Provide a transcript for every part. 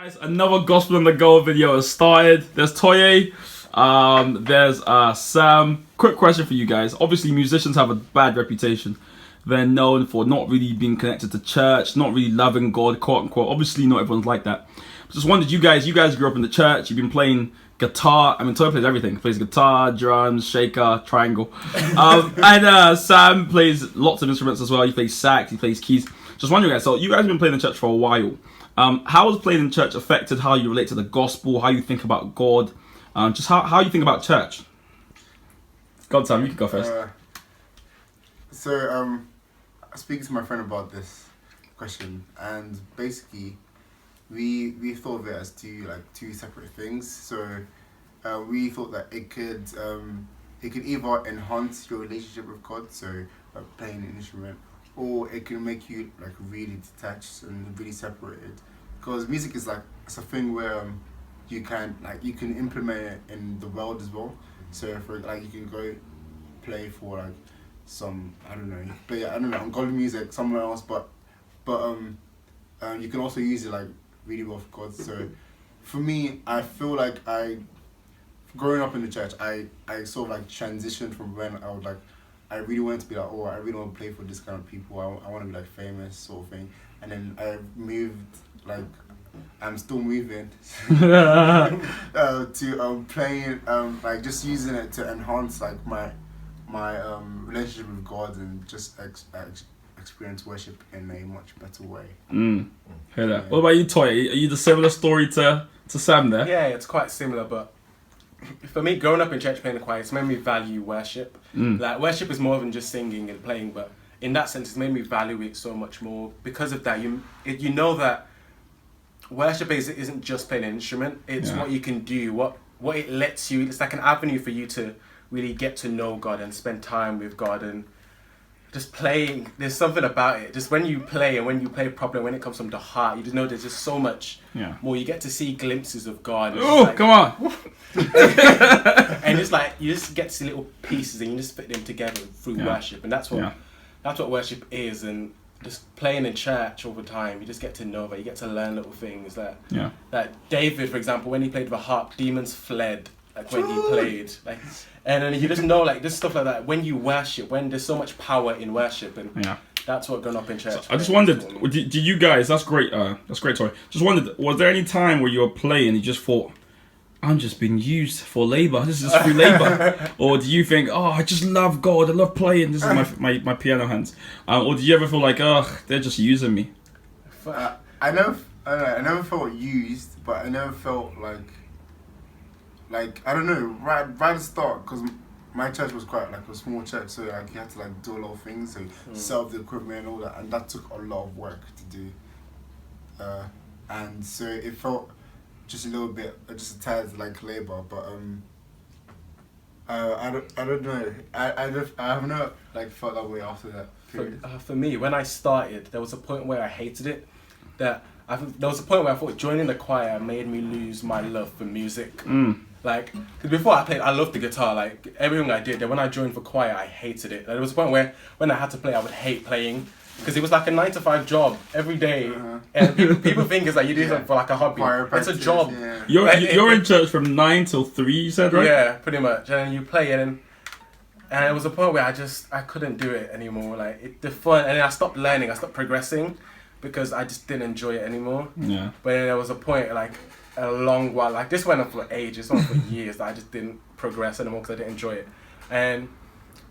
Guys, another Gospel on the Go video has started. There's Toye, there's Sam. Quick question for you guys. Obviously, musicians have a bad reputation. They're known for not really being connected to church, not really loving God, quote unquote. Obviously, not everyone's like that. Just wondered, you guys grew up in the church. You've been playing guitar. I mean, Toye plays everything. He plays guitar, drums, shaker, triangle. And Sam plays lots of instruments as well. He plays sax, he plays keys. Just wondering, guys. So you guys have been playing in church for a while. How has playing in church affected how you relate to the gospel, how you think about God, just how you think about church? God, Sam, you can go first. Speaking to my friend about this question, and basically, we thought of it as two separate things. So we thought that it could either enhance your relationship with God, so playing an instrument, or it can make you really detached and really separated, because music is it's a thing where you can implement it in the world as well. So for you can go play for some ungodly music somewhere else, but you can also use it really well for God. So for me, I feel growing up in the church, I sort of transitioned from when I really wanted to be I really want to play for this kind of people. I want to be famous sort of thing. And then I moved I'm still moving to playing just using it to enhance my relationship with God and just experience worship in a much better way. Hear that. What about you, Toye? Are you the similar story to Sam there? Yeah, it's quite similar, but for me, growing up in church playing the choir, it's made me value worship. Worship is more than just singing and playing, but in that sense, it's made me value it so much more. Because of that, you know that worship isn't just playing an instrument. It's what you can do, what it lets you. It's like an avenue for you to really get to know God and spend time with God. And just playing, there's something about it. Just when you play and when you play properly, when it comes from the heart, you just know there's just so much more. You get to see glimpses of God. Oh, come on! And it's you just get to see little pieces and you just fit them together through worship. And that's what worship is. And just playing in church all the time, you just get to know that. You get to learn little things that David, for example, when he played the harp, demons fled when he played. And then you just know this stuff like that. When you worship, when there's so much power in worship, and that's what growing up in church. So I just wondered, did you guys? That's great. That's great, Toye. Just wondered, was there any time where you were playing and you just thought, I'm just being used for labor. This is just free labor. Or do you think, I just love God. I love playing. This is my piano hands. Or do you ever feel they're just using me? I never felt used, but I never felt I don't know, right at the start, because my church was quite a small church, so you had to do a lot of things, so set up the equipment and all that, and that took a lot of work to do. And so it felt just a little bit, just a tad labor, but I don't know. I have not felt that way after that. For me, when I started, there was a point where I hated it. There was a point where I thought joining the choir made me lose my love for music. Because before I loved the guitar, everything I did. Then when I joined for choir, I hated it. There was a point where when I had to play, I would hate playing. Because it was a 9-to-5 job every day. And people think it's you do something for a hobby. It's a job. Yeah. You're in church from 9 till 3, you said, right? Yeah, pretty much. And you play and it was a point where I couldn't do it anymore. The fun, and then I stopped learning, I stopped progressing because I just didn't enjoy it anymore. Yeah. But then there was a point, a long while, this went on for ages, went on for years, that I just didn't progress anymore because I didn't enjoy it. And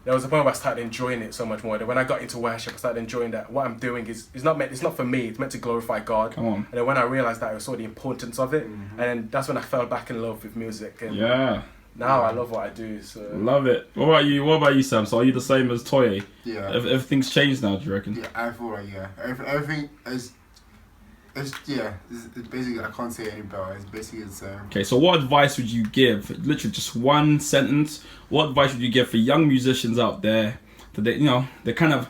there was a point where I started enjoying it so much more. That when I got into worship, I started enjoying that what I'm doing is it's not for me. It's meant to glorify God. Come on. And then when I realized that, I saw the importance of it, and then that's when I fell back in love with music. And now I love what I do. So love it. What about you, Sam? So are you the same as Toye? Yeah. Everything's changed now, do you reckon? Yeah, I feel everything is. It's basically, I can't say it any better. It's basically the same. Okay, so what advice would you give? Literally just one sentence. What advice would you give for young musicians out there that they're kind of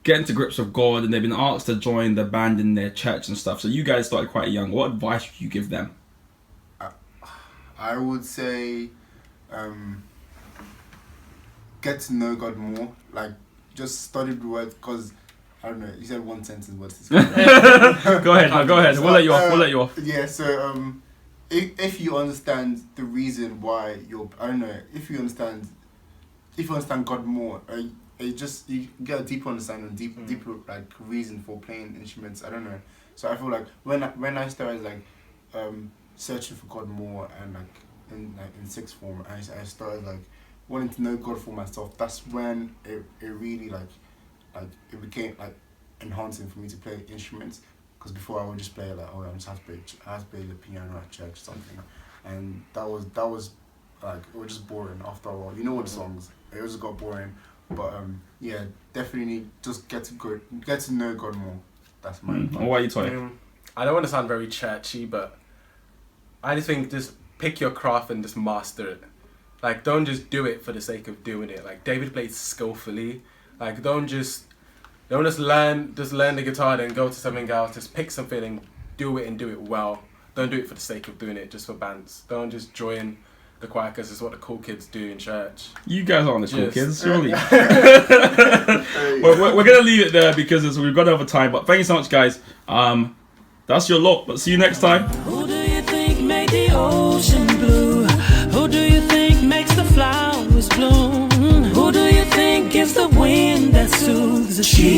getting to grips with God and they've been asked to join the band in their church and stuff? So you guys started quite young. What advice would you give them? I would say get to know God more. Just study the word, because I don't know. You said one sentence. What's this? Go ahead. No, go ahead. We'll let you off. We'll let you off. Yeah. So if you understand the reason why you're, I don't know. If you understand God more, you get a deeper understanding, deeper like reason for playing instruments. I don't know. So I feel like when I started like searching for God more and in sixth form, I started like wanting to know God for myself. That's when it really like it became like enhancing for me to play instruments. Because before I would just play like, oh, I just have to play the piano at church or something, and that was like, it was just boring after a while. You know what the songs, it just got boring. But yeah, definitely just get to know God more. That's my advice. What are you talking? I don't want to sound very churchy, but I just think just pick your craft and just master it. Like, don't just do it for the sake of doing it. Like, David plays skillfully. Like, don't just learn the guitar then go to something else. Just pick something and do it well. Don't do it for the sake of doing it just for bands. Don't just join the choir because it's what the cool kids do in church. You guys aren't the cool kids, surely. We're gonna leave it there because we've got over time. But thank you so much, guys. That's your lot. But see you next time. Who do you think made the ocean blue? Who do you think makes the flowers bloom? Who do you think gives the wind that soothes the sheep?